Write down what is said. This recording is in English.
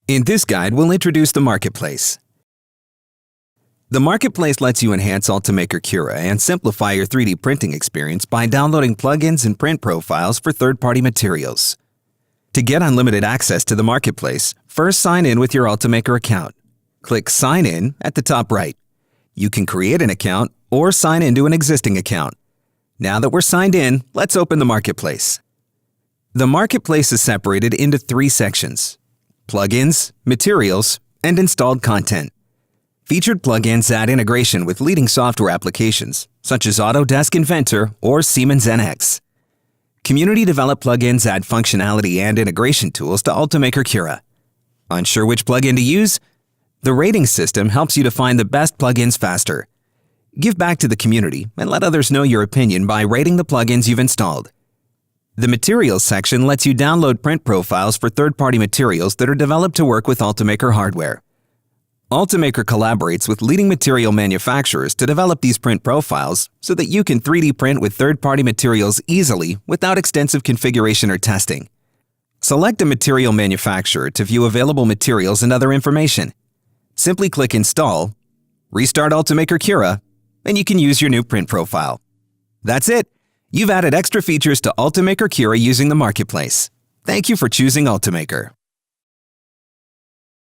In this guide, we'll introduce the Marketplace. The Marketplace lets you enhance Ultimaker Cura and simplify your 3D printing experience by downloading plugins and print profiles for third-party materials. To get unlimited access to the Marketplace, first sign in with your Ultimaker account. Click Sign In at the top right. You can create an account or sign into an existing account. Now that we're signed in, let's open the Marketplace. The Marketplace is separated into 3 sections: plugins, materials, and installed content. Featured plugins add integration with leading software applications, such as Autodesk Inventor or Siemens NX. Community-developed plugins add functionality and integration tools to Ultimaker Cura. Unsure which plugin to use? The rating system helps you to find the best plugins faster. Give back to the community and let others know your opinion by rating the plugins you've installed. The Materials section lets you download print profiles for third-party materials that are developed to work with Ultimaker hardware. Ultimaker collaborates with leading material manufacturers to develop these print profiles so that you can 3D print with third-party materials easily without extensive configuration or testing. Select a material manufacturer to view available materials and other information. Simply click Install, restart Ultimaker Cura, and you can use your new print profile. That's it! You've added extra features to Ultimaker Cura using the Marketplace. Thank you for choosing Ultimaker.